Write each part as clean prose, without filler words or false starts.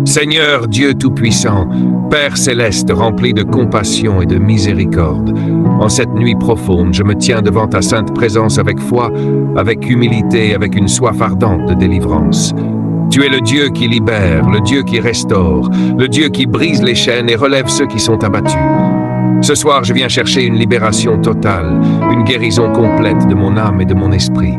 Seigneur Dieu Tout-Puissant, Père Céleste rempli de compassion et de miséricorde, en cette nuit profonde, je me tiens devant ta sainte présence avec foi, avec humilité et avec une soif ardente de délivrance. Tu es le Dieu qui libère, le Dieu qui restaure, le Dieu qui brise les chaînes et relève ceux qui sont abattus. Ce soir, je viens chercher une libération totale, une guérison complète de mon âme et de mon esprit.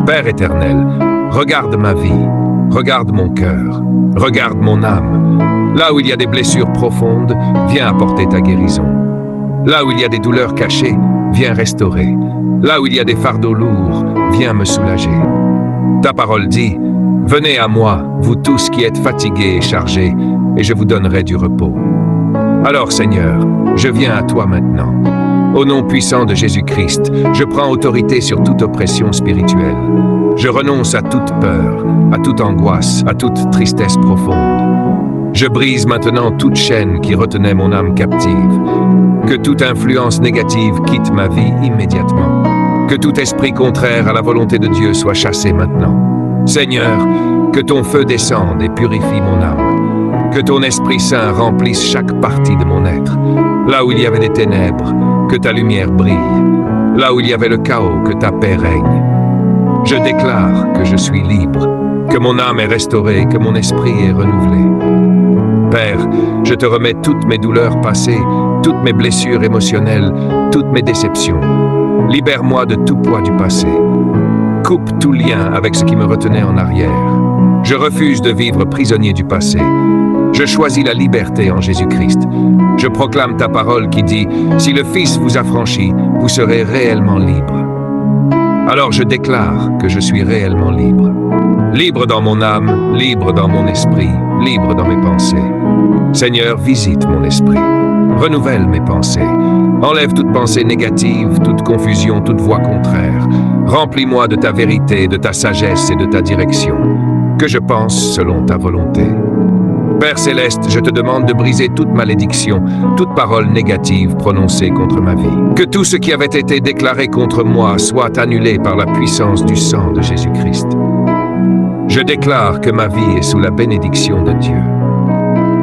Père éternel, regarde ma vie, regarde mon cœur, regarde mon âme. Là où il y a des blessures profondes, viens apporter ta guérison. Là où il y a des douleurs cachées, viens restaurer. Là où il y a des fardeaux lourds, viens me soulager. Ta parole dit, « Venez à moi, vous tous qui êtes fatigués et chargés, et je vous donnerai du repos. » Alors Seigneur, je viens à toi maintenant. Au nom puissant de Jésus-Christ, je prends autorité sur toute oppression spirituelle. Je renonce à toute peur, à toute angoisse, à toute tristesse profonde. Je brise maintenant toute chaîne qui retenait mon âme captive. Que toute influence négative quitte ma vie immédiatement. Que tout esprit contraire à la volonté de Dieu soit chassé maintenant. Seigneur, que ton feu descende et purifie mon âme. Que ton Esprit Saint remplisse chaque partie de mon être. Là où il y avait des ténèbres, que ta lumière brille. Là où il y avait le chaos, que ta paix règne. Je déclare que je suis libre, que mon âme est restaurée, que mon esprit est renouvelé. Père, je te remets toutes mes douleurs passées, toutes mes blessures émotionnelles, toutes mes déceptions. Libère-moi de tout poids du passé. Coupe tout lien avec ce qui me retenait en arrière. Je refuse de vivre prisonnier du passé. Je choisis la liberté en Jésus-Christ. Je proclame ta parole qui dit « Si le Fils vous affranchit, vous serez réellement libre. » Alors je déclare que je suis réellement libre. Libre dans mon âme, libre dans mon esprit, libre dans mes pensées. Seigneur, visite mon esprit. Renouvelle mes pensées. Enlève toute pensée négative, toute confusion, toute voix contraire. Remplis-moi de ta vérité, de ta sagesse et de ta direction. Que je pense selon ta volonté. Père Céleste, je te demande de briser toute malédiction, toute parole négative prononcée contre ma vie. Que tout ce qui avait été déclaré contre moi soit annulé par la puissance du sang de Jésus-Christ. Je déclare que ma vie est sous la bénédiction de Dieu.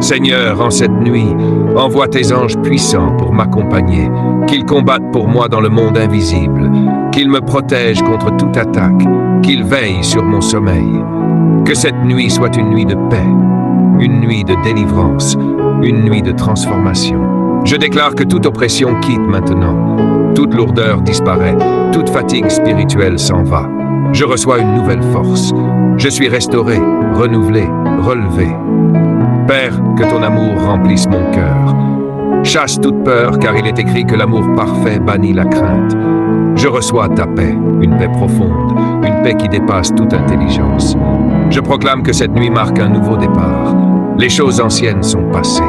Seigneur, en cette nuit, envoie tes anges puissants pour m'accompagner, qu'ils combattent pour moi dans le monde invisible, qu'ils me protègent contre toute attaque, qu'ils veillent sur mon sommeil. Que cette nuit soit une nuit de paix, une nuit de délivrance, une nuit de transformation. Je déclare que toute oppression quitte maintenant, toute lourdeur disparaît, toute fatigue spirituelle s'en va. Je reçois une nouvelle force. Je suis restauré, renouvelé, relevé. Père, que ton amour remplisse mon cœur. Chasse toute peur, car il est écrit que l'amour parfait bannit la crainte. Je reçois ta paix, une paix profonde, une paix qui dépasse toute intelligence. Je proclame que cette nuit marque un nouveau départ. Les choses anciennes sont passées.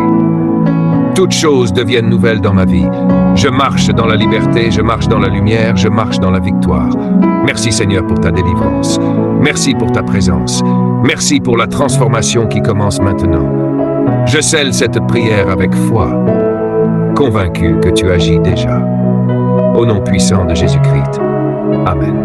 Toutes choses deviennent nouvelles dans ma vie. Je marche dans la liberté, je marche dans la lumière, je marche dans la victoire. Merci Seigneur pour ta délivrance. Merci pour ta présence. Merci pour la transformation qui commence maintenant. Je scelle cette prière avec foi, convaincu que tu agis déjà. Au nom puissant de Jésus-Christ. Amen.